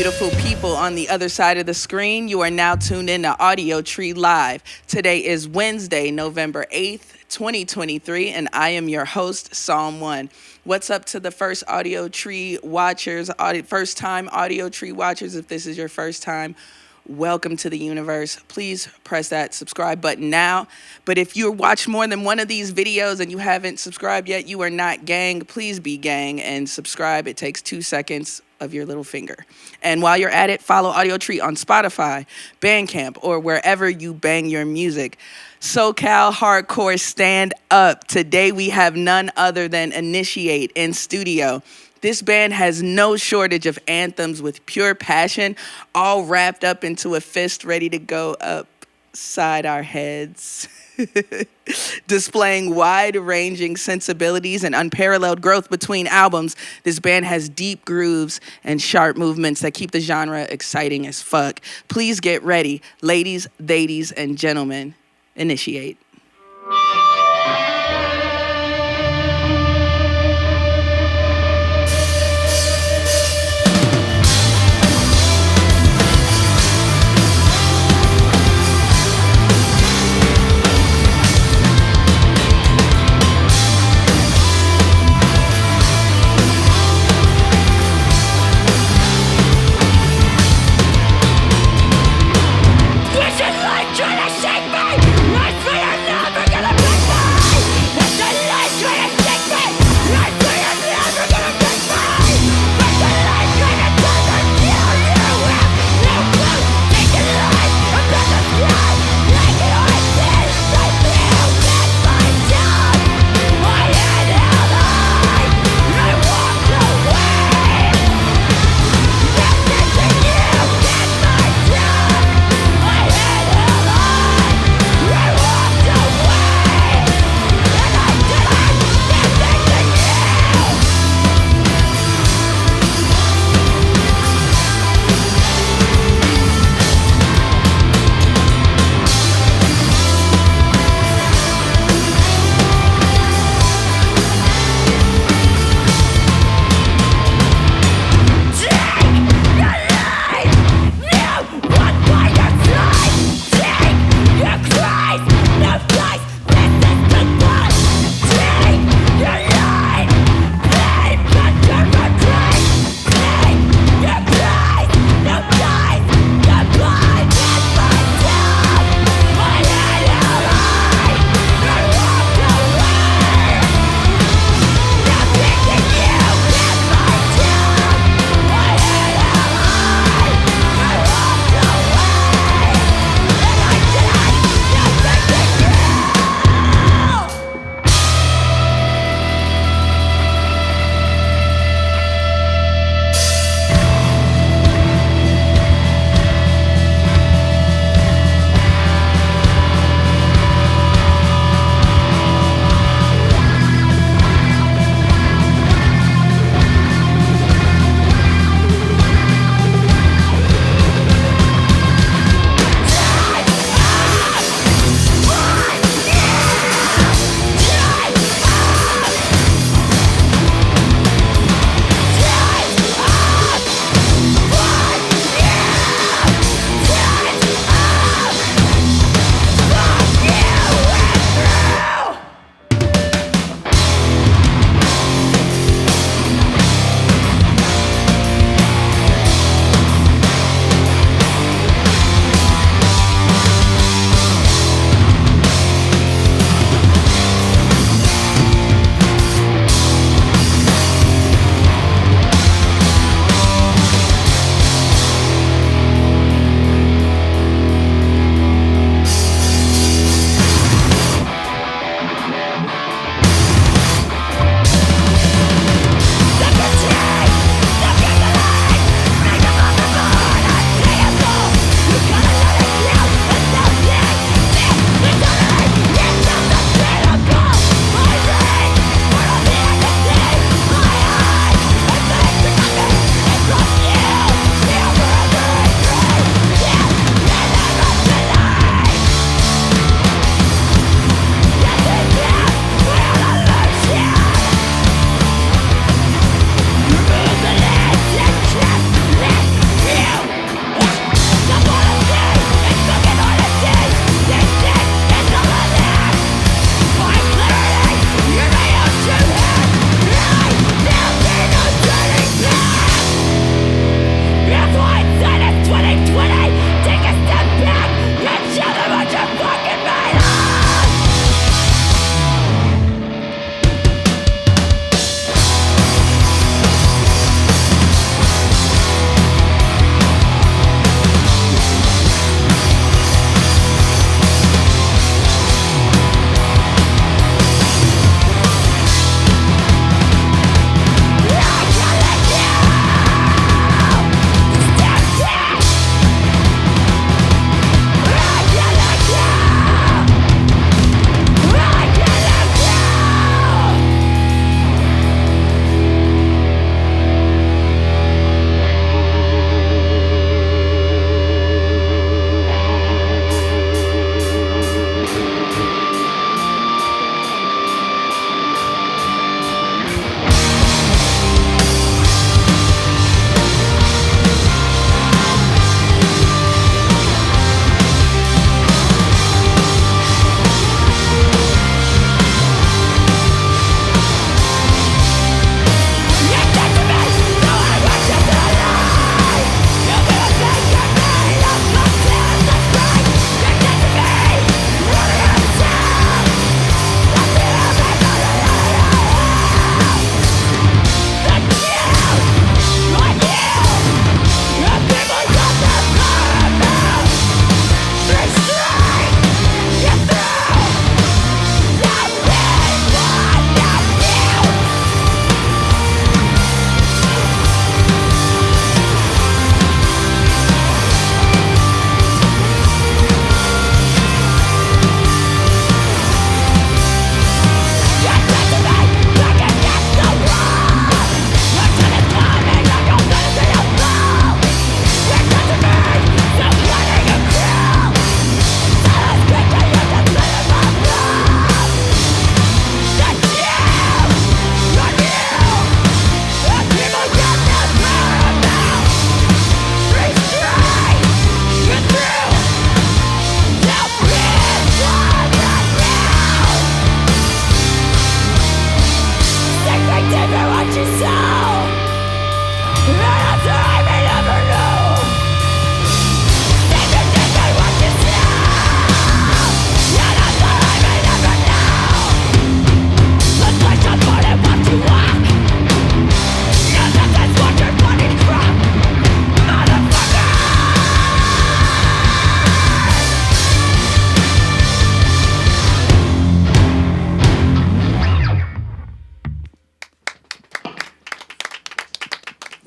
beautiful people on the other side of the screen. You are now tuned in to Audiotree Live. Today is Wednesday, November 8th, 2023, and I am your host, Psalm 1. What's up to the first Audiotree watchers, first-time Audiotree watchers? If this is your first time, welcome to the universe. Please press that subscribe button now. But if you watch more than one of these videos and you haven't subscribed yet, you are not gang. Please be gang and subscribe. It takes 2 seconds of your little finger. And while you're at it, follow Audiotree on Spotify, Bandcamp, or wherever you bang your music. SoCal Hardcore Stand Up. Today we have none other than Initiate in studio. This band has no shortage of anthems with pure passion, all wrapped up into a fist ready to go upside our heads. Displaying wide-ranging sensibilities and unparalleled growth between albums, this band has deep grooves and sharp movements that keep the genre exciting as fuck. Please get ready, ladies, and gentlemen. Initiate. Trying to shake me! My feet are never gonna break.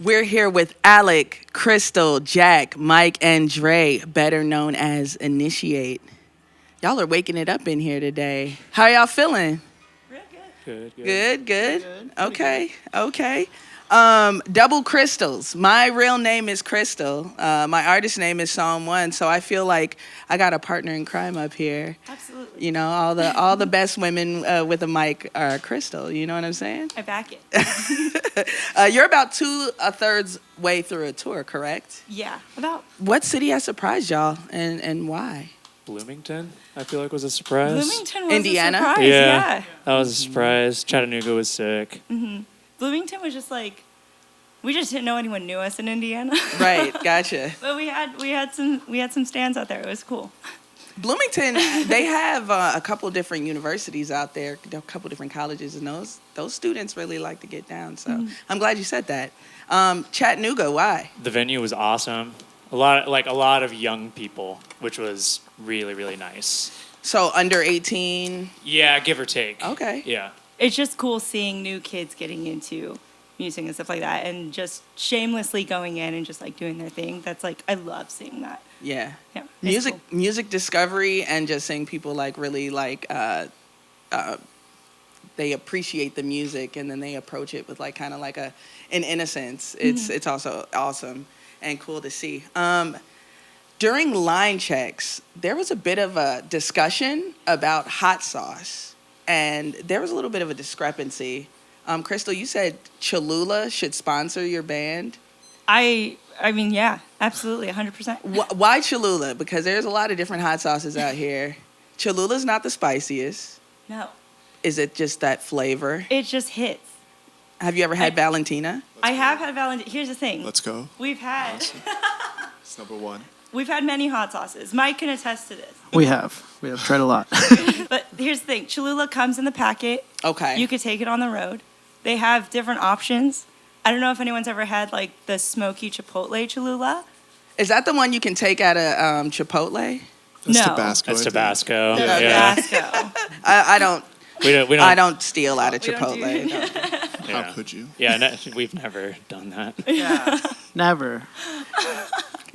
We're here with Alec, Crystal, Jack, Mike, and Dre, better known as Initiate. Y'all are waking it up in here today. How y'all feeling? Real good. Good. Good. Okay. Double Crystals. My real name is Crystal. My artist name is Psalm 1, so I feel like I got a partner in crime up here. Absolutely. You know, all the best women with a mic are Crystal. You know what I'm saying? I back it. You're about 2/3 way through a tour, correct? Yeah. About What city has surprised y'all and why? Bloomington, I feel like was a surprise. Bloomington was Indiana? a surprise. Yeah. That was a surprise. Chattanooga was sick. Bloomington was just like, we just didn't know anyone knew us in Indiana. Right, gotcha. But we had some stands out there. It was cool. Bloomington, they have a couple different universities out there, a couple different colleges, and those students really like to get down. So I'm glad you said that. Chattanooga, why? The venue was awesome. A lot of young people, which was really, really nice. So under 18? Yeah, give or take. Okay. Yeah. It's just cool seeing new kids getting into music and stuff like that, and just shamelessly going in and just like doing their thing. That's like, I love seeing that. Yeah. Yeah. It's cool. Music discovery, and just seeing people like really like they appreciate the music, and then they approach it with like kind of like an innocence. It's also awesome and cool to see. During line checks, there was a bit of a discussion about hot sauce, and there was a little bit of a discrepancy. Crystal, you said Cholula should sponsor your band. I mean, yeah, absolutely, 100%. Why Cholula? Because there's a lot of different hot sauces out here. Cholula's not the spiciest. No, Is it just that flavor? it just hits. Have you ever had Valentina? I have had Valentina. Here's the thing. Let's go. We've had It's number one. we've had many hot sauces. Mike can attest to this. We have tried a lot. But here's the thing. Cholula comes in the packet. Okay. You could take it on the road. They have different options. I don't know if anyone's ever had like the smoky chipotle Cholula. Is that the one you can take out of Chipotle? That's No. Tabasco. That's I think. Tabasco. Yeah. Yeah. Tabasco. I don't. We don't. I don't steal out of We don't Chipotle. do- No. Yeah. How could you? Yeah, we've never done that. Yeah, never.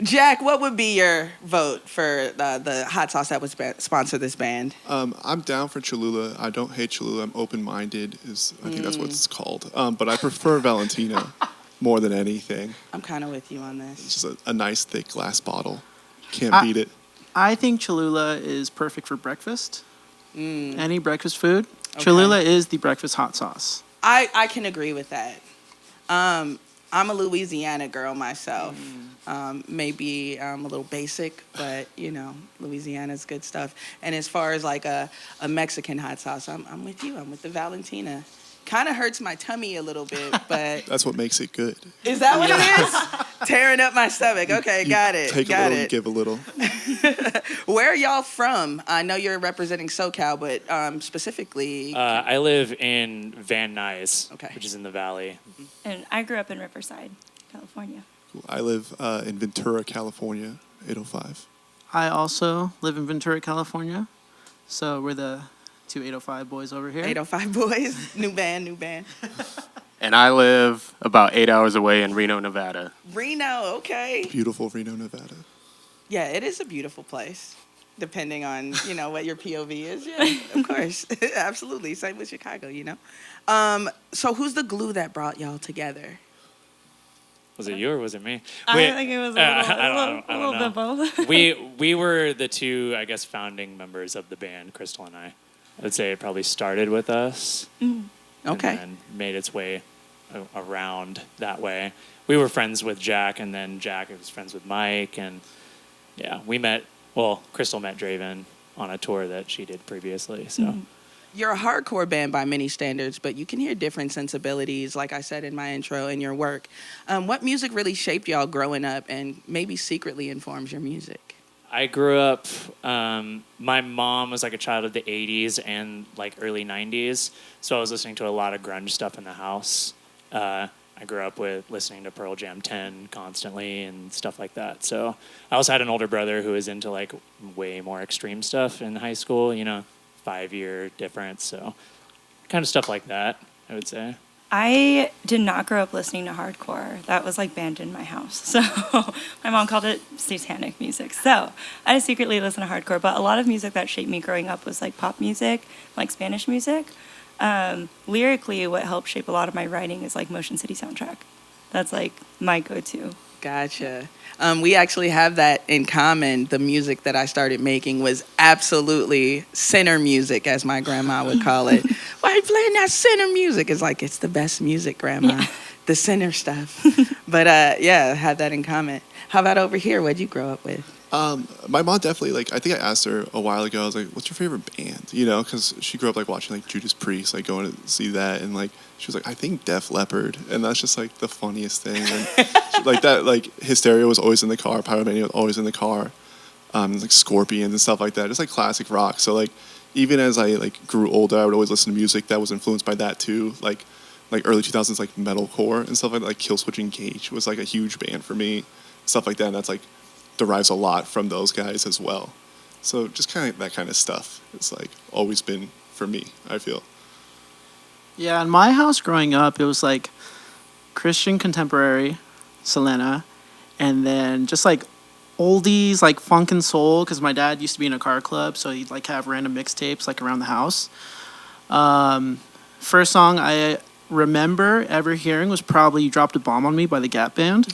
Jack, what would be your vote for the hot sauce that would sponsor this band? I'm down for Cholula. I don't hate Cholula. I'm open-minded. I think that's what it's called. But I prefer Valentina more than anything. I'm kind of with you on this. It's just a nice thick glass bottle. Can't beat it. I think Cholula is perfect for breakfast. Any breakfast food. Okay. Cholula is the breakfast hot sauce. I can agree with that. I'm a Louisiana girl myself. Maybe I'm a little basic, but you know, Louisiana's good stuff. And as far as like a Mexican hot sauce, I'm with you. I'm with the Valentina. Kind of hurts my tummy a little bit, but That's what makes it good. is that what it is? Tearing up my stomach. Okay, You got it. Take a got little it. and give a little. Where are y'all from? I know you're representing SoCal, but specifically. I live in Van Nuys, Okay. which is in the valley. And I grew up in Riverside, California. I live in Ventura, California, 805. I also live in Ventura, California. So we're the two 805 boys over here. 805 Boys. New band. And I live about 8 hours away in Reno, Nevada. Reno, okay. Beautiful Reno, Nevada. Yeah, it is a beautiful place, depending on, you know, what your POV is. Yeah, of course. Absolutely. Same with Chicago, you know. So who's the glue that brought y'all together? Was it you or was it me? I think it was a little bit both. we were the two, I guess, founding members of the band, Crystal and I. I'd say it probably started with us. Okay. And then made its way around that way. We were friends with Jack, and then Jack was friends with Mike, and yeah, Crystal met Draven on a tour that she did previously, so. You're a hardcore band by many standards, but you can hear different sensibilities, like I said in my intro, in your work. What music really shaped y'all growing up and maybe secretly informs your music? I grew up, my mom was like a child of the 80s and like early 90s, so I was listening to a lot of grunge stuff in the house. I grew up with listening to Pearl Jam 10 constantly and stuff like that. So I also had an older brother who was into like way more extreme stuff in high school, 5-year difference. So kind of stuff like that, I would say. I did not grow up listening to hardcore. That was like banned in my house. So my mom called it satanic music. So I secretly listen to hardcore. But a lot of music that shaped me growing up was like pop music, like Spanish music. Lyrically, what helped shape a lot of my writing is like Motion City Soundtrack. That's like my go-to. Gotcha. We actually have that in common. The music that I started making was absolutely center music, as my grandma would call it. Why are you playing that center music? It's like, it's the best music, Grandma. Yeah. The center stuff. But yeah, have that in common. How about over here? What'd you grow up with? My mom definitely, like, I think I asked her a while ago, I was like, what's your favorite band? You know, because she grew up, like, watching, like, Judas Priest, like, going to see that, and, like, she was like, I think Def Leppard, and that's just, like, the funniest thing. And, like, that, like, Hysteria was always in the car, Pyromania was always in the car, like, Scorpions and stuff like that, just, like, classic rock. So, like, even as I, like, grew older, I would always listen to music that was influenced by that, too, like early 2000s, like, metalcore and stuff like Killswitch Engage was, like, a huge band for me, stuff like that, and that's, like, derives a lot from those guys as well. So just kind of that kind of stuff it's like always been for me, I feel. Yeah, in my house growing up, it was like Christian contemporary, Selena, and then just like oldies, like funk and soul, because my dad used to be in a car club, so he'd like have random mixtapes like around the house. First song I remember ever hearing was probably "You Dropped a Bomb on Me" by the Gap Band.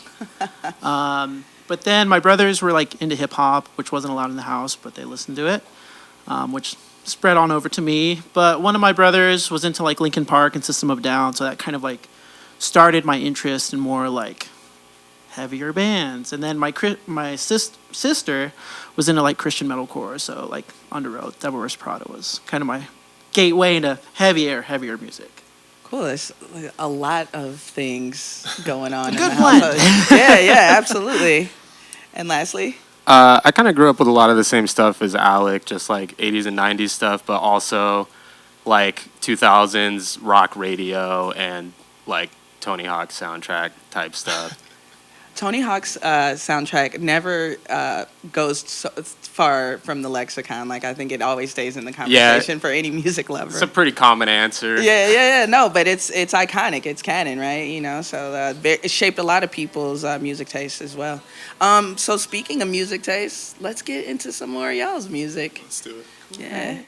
But then my brothers were like into hip hop, which wasn't allowed in the house, but they listened to it, which spread on over to me. But one of my brothers was into like Linkin Park and System of a Down, so that kind of like started my interest in more like heavier bands. And then my sister was into like Christian metalcore, so like Underoath, Devil Wears Prada was kind of my gateway into heavier music. Cool. There's like a lot of things going on. It's a in good the blend. household. Yeah, absolutely. And lastly, I kind of grew up with a lot of the same stuff as Alec, just like 80s and 90s stuff, but also like 2000s rock radio and like Tony Hawk soundtrack type stuff. Tony Hawk's soundtrack never goes so far from the lexicon. Like, I think it always stays in the conversation for any music lover. It's a pretty common answer. Yeah. No, but it's iconic. It's canon, right? You know, so it shaped a lot of people's music tastes as well. So speaking of music tastes, let's get into some more of y'all's music. Let's do it. Yeah.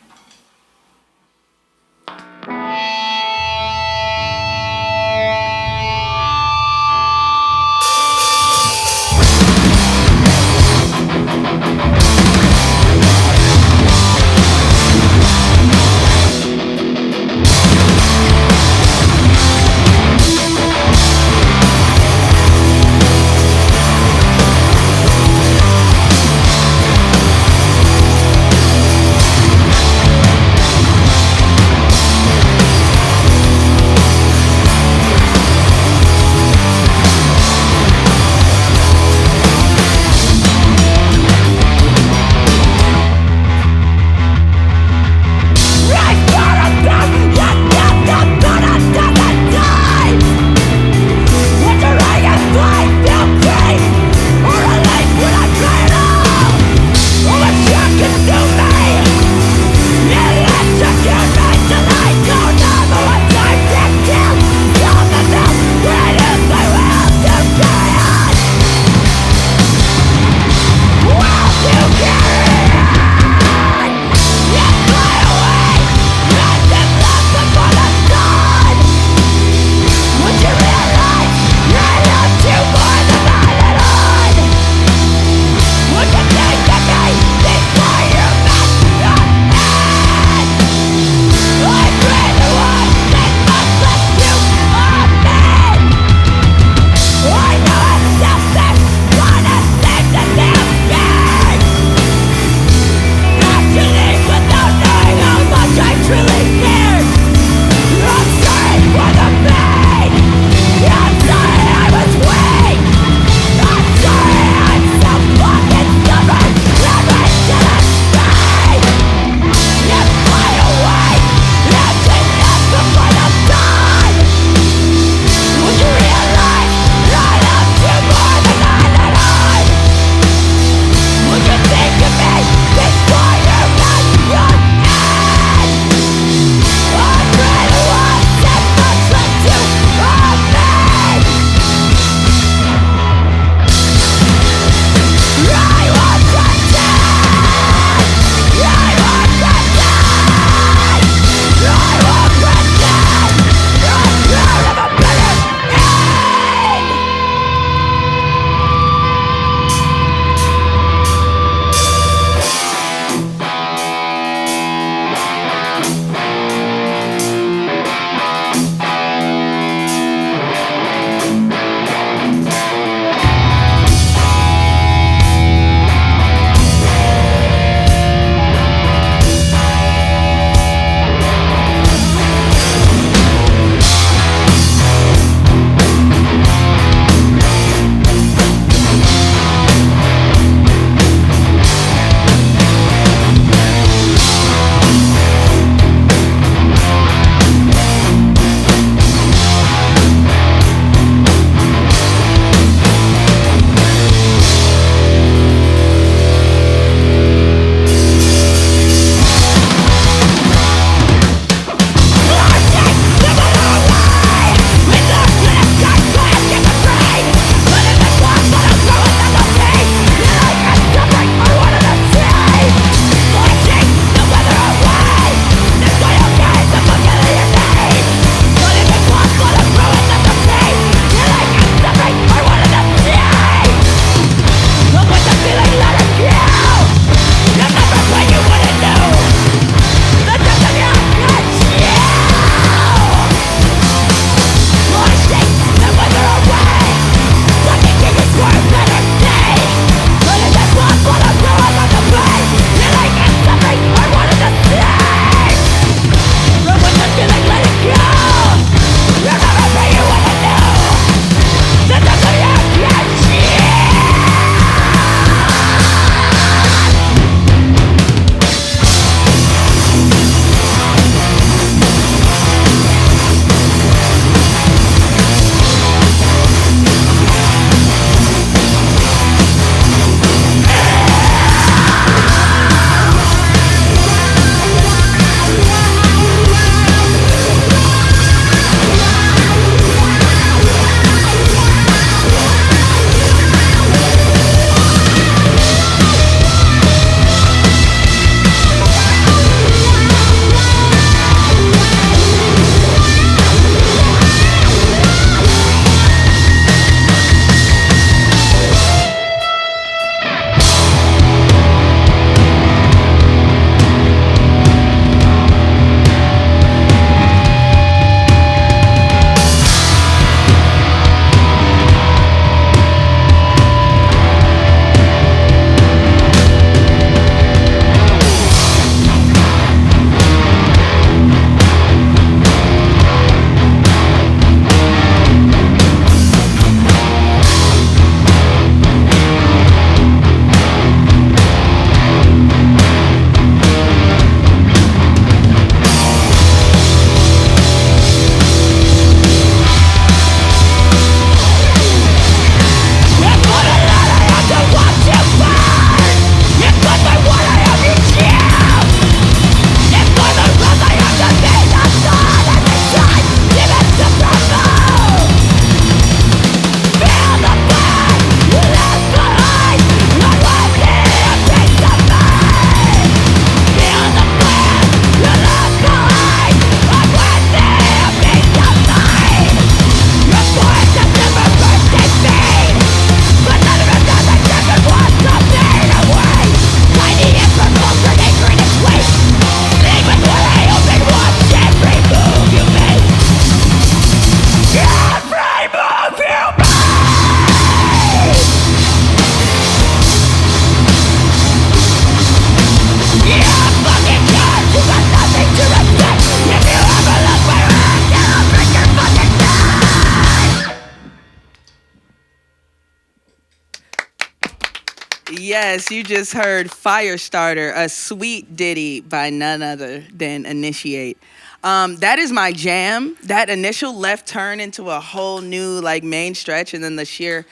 Yes, you just heard Firestarter, a sweet ditty by none other than Initiate. That is my jam. That initial left turn into a whole new like main stretch, and then the sheer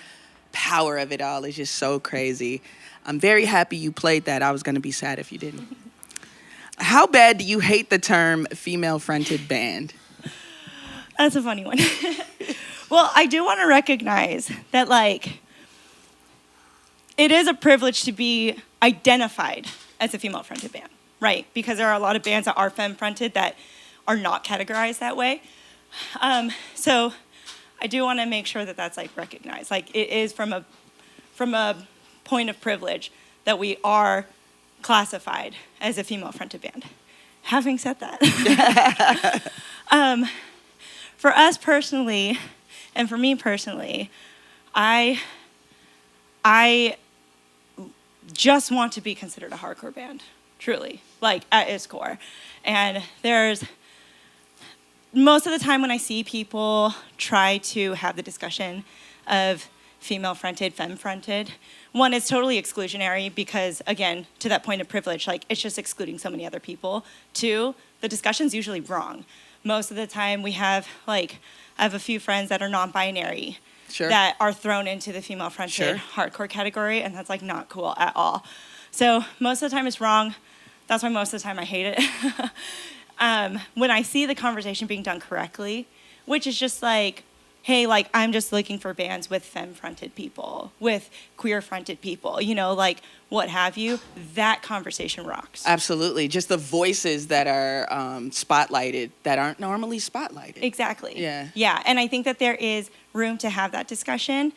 power of it all is just so crazy. I'm very happy you played that. I was going to be sad if you didn't. How bad do you hate the term female-fronted band? That's a funny one. Well, I do want to recognize that, like, it is a privilege to be identified as a female-fronted band, right? Because there are a lot of bands that are femme-fronted that are not categorized that way. So I do want to make sure that that's, like, recognized. Like, it is from a point of privilege that we are classified as a female-fronted band. Having said that, for us personally, and for me personally, I just want to be considered a hardcore band, truly, like at its core. And there's most of the time when I see people try to have the discussion of female-fronted, femme-fronted, one, it's totally exclusionary because, again, to that point of privilege, like, it's just excluding so many other people. Two, the discussion's usually wrong. Most of the time we have, like, I have a few friends that are non-binary that are thrown into the female-fronted hardcore category, and that's, like, not cool at all. So most of the time it's wrong. That's why most of the time I hate it. When I see the conversation being done correctly, which is just like, hey, like, I'm just looking for bands with femme-fronted people, with queer-fronted people, you know, like, what have you, that conversation rocks. Absolutely. Just the voices that are spotlighted that aren't normally spotlighted. Exactly. Yeah. Yeah, and I think that there is room to have that discussion.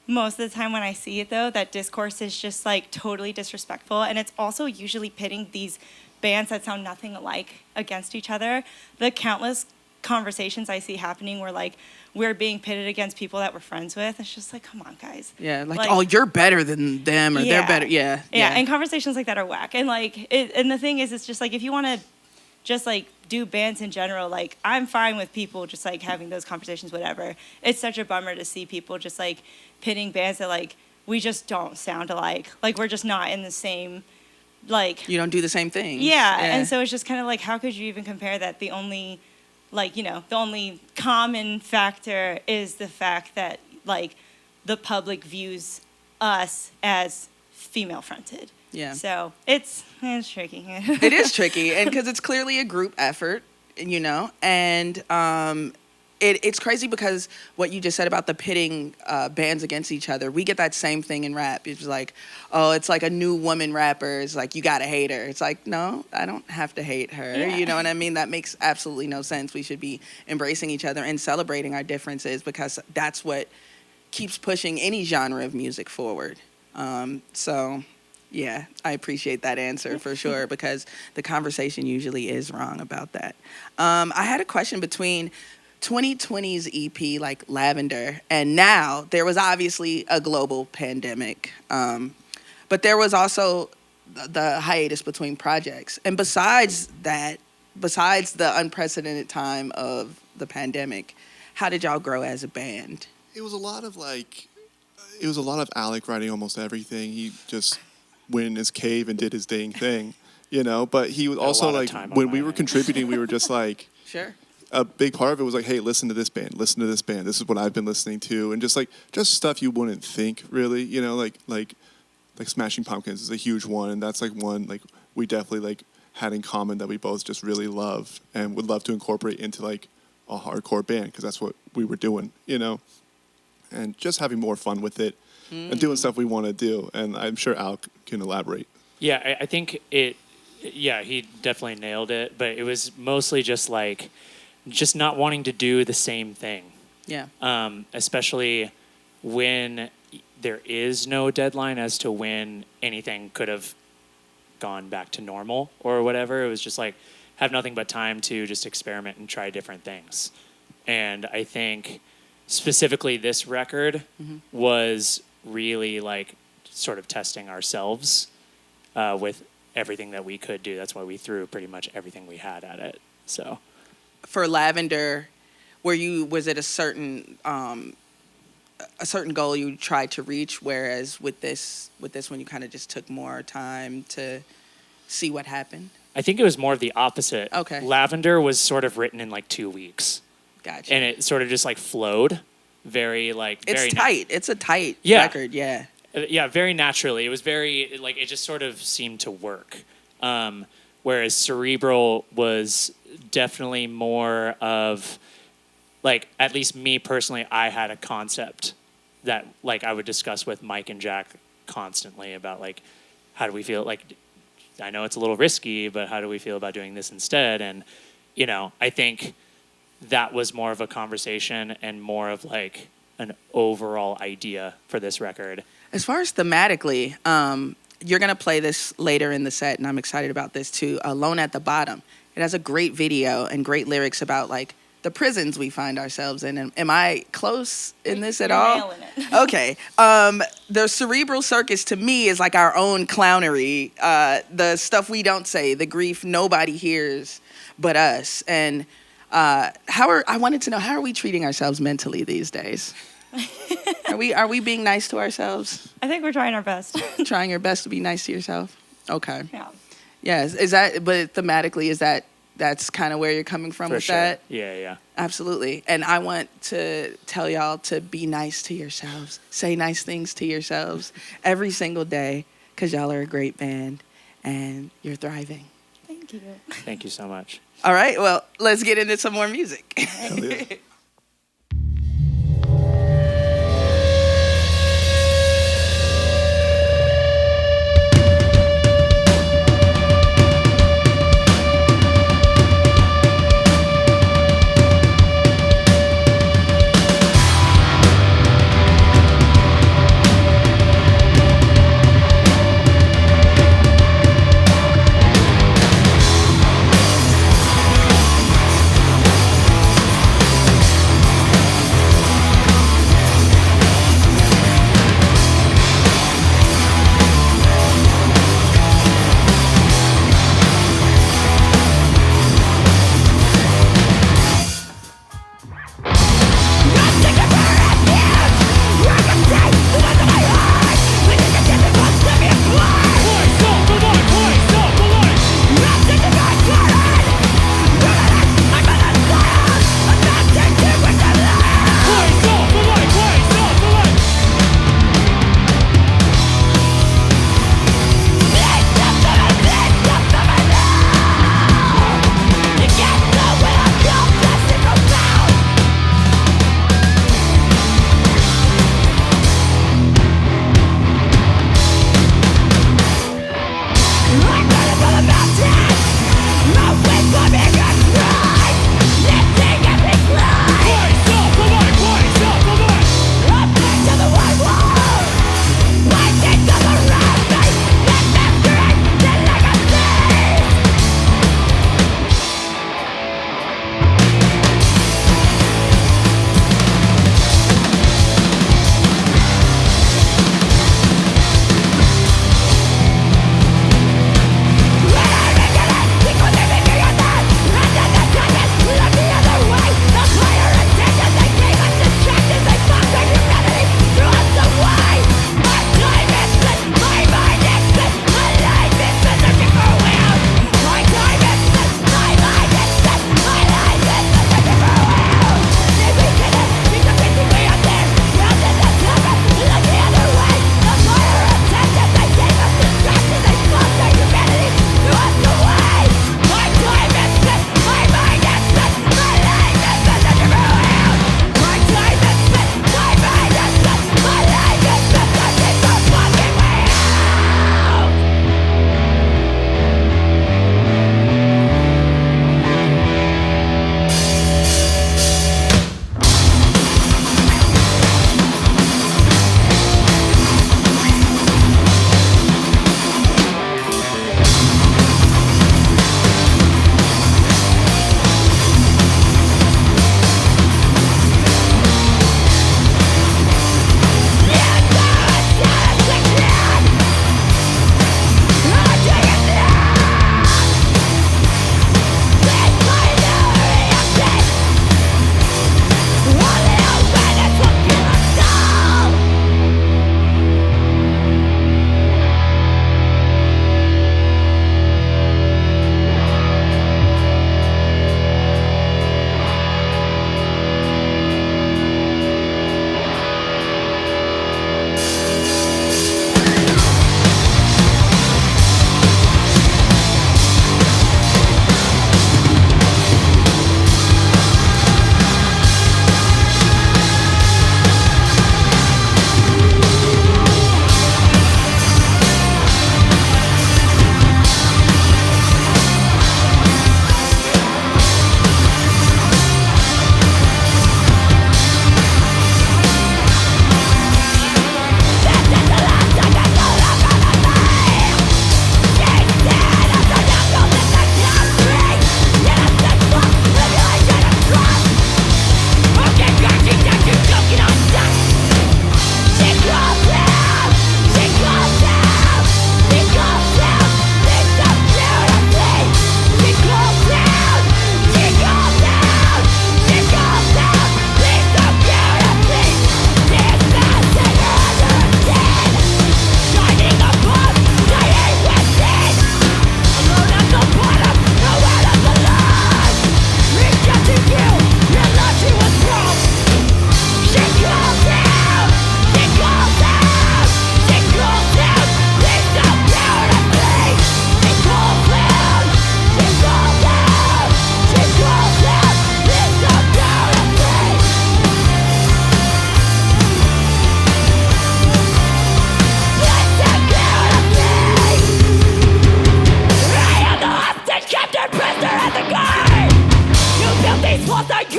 Most of the time when I see it, though, that discourse is just, like, totally disrespectful, and it's also usually pitting these bands that sound nothing alike against each other. The countless conversations I see happening where, like, we're being pitted against people that we're friends with. It's just like, come on, guys. Yeah, like oh, you're better than them, or they're better. Yeah. And conversations like that are whack. And, like, and the thing is, it's just, like, if you want to just, like, do bands in general, like, I'm fine with people just, like, having those conversations, whatever. It's such a bummer to see people just, like, pitting bands that, like, we just don't sound alike. Like, we're just not in the same, like... You don't do the same thing. Yeah, and so it's just kind of like, how could you even compare that? The only... Like, you know, the only common factor is the fact that, like, the public views us as female-fronted. Yeah. So it's tricky. It is tricky, and because it's clearly a group effort, you know, and it's crazy because what you just said about the pitting bands against each other, we get that same thing in rap. It's like, oh, it's like a new woman rapper. It's like, you got to hate her. It's like, no, I don't have to hate her. Yeah. You know what I mean? That makes absolutely no sense. We should be embracing each other and celebrating our differences because that's what keeps pushing any genre of music forward. So, yeah, I appreciate that answer for sure because the conversation usually is wrong about that. I had a question between 2020's EP, like Lavender, and now there was obviously a global pandemic, but there was also the hiatus between projects. And besides that, besides the unprecedented time of the pandemic, how did y'all grow as a band? It was a lot of Alec writing almost everything. He just went in his cave and did his dang thing, you know. But he was also like, when we were contributing, we were just like, sure. A big part of it was like, hey, listen to this band. This is what I've been listening to, and just stuff you wouldn't think really, you know, like Smashing Pumpkins is a huge one, and that's like one like we definitely like had in common that we both just really love and would love to incorporate into like a hardcore band because that's what we were doing, you know, and just having more fun with it and doing stuff we want to do. And I'm sure Al can elaborate. Yeah, I think he definitely nailed it, but it was mostly just like. Just not wanting to do the same thing. Yeah. Especially when there is no deadline as to when anything could have gone back to normal or whatever. It was just like have nothing but time to just experiment and try different things. And I think specifically this record was really like sort of testing ourselves with everything that we could do. That's why we threw pretty much everything we had at it. So. For Lavender, was it a certain a certain goal you tried to reach, whereas with this one you kind of just took more time to see what happened? I think it was more of the opposite. Okay. Lavender was sort of written in like 2 weeks. Gotcha. And it sort of just like flowed very it's tight. It's a tight Yeah. record, yeah. Yeah, very naturally. It was very like it just sort of seemed to work. Whereas Cerebral was definitely more of like, at least me personally, I had a concept that like I would discuss with Mike and Jack constantly about like how do we feel, like I know it's a little risky, but how do we feel about doing this instead? And you know, I think that was more of a conversation and more of like an overall idea for this record. As far as thematically, you're going to play this later in the set, and I'm excited about this too. Alone at the Bottom. It has a great video and great lyrics about like the prisons we find ourselves in. And am I close in this at all? Nailing it. Okay. The Cerebral Circus to me is like our own clownery. The stuff we don't say, the grief nobody hears but us. And I wanted to know, how are we treating ourselves mentally these days? Are we being nice to ourselves? I think we're trying our best. Trying your best to be nice to yourself? Okay. Yeah. Yes. But thematically, that's kind of where you're coming from For with sure. that? Yeah. Absolutely. And I want to tell y'all to be nice to yourselves. Say nice things to yourselves every single day, because y'all are a great band and you're thriving. Thank you. Thank you so much. All right. Well, let's get into some more music. Hell yeah. Thank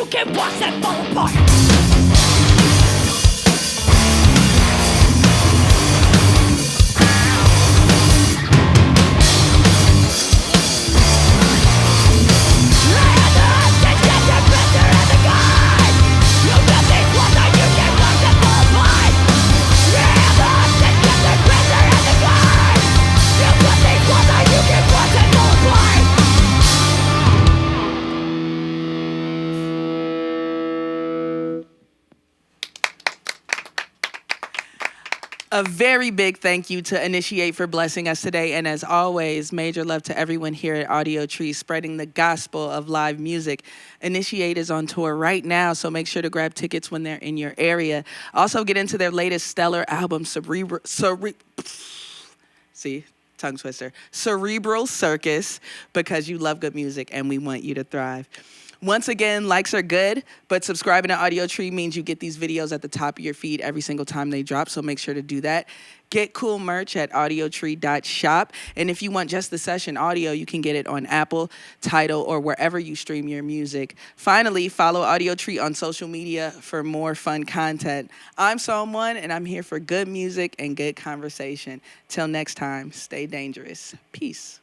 can watch them fall apart. A very big thank you to Initiate for blessing us today. And as always, major love to everyone here at Audiotree spreading the gospel of live music. Initiate is on tour right now, so make sure to grab tickets when they're in your area. Also, get into their latest stellar album, Cerebral Circus, because you love good music and we want you to thrive. Once again, likes are good, but subscribing to Audiotree means you get these videos at the top of your feed every single time they drop, so make sure to do that. Get cool merch at audiotree.shop. And if you want just the session audio, you can get it on Apple, Tidal, or wherever you stream your music. Finally, follow Audiotree on social media for more fun content. I'm Psalm1, and I'm here for good music and good conversation. Till next time, stay dangerous. Peace.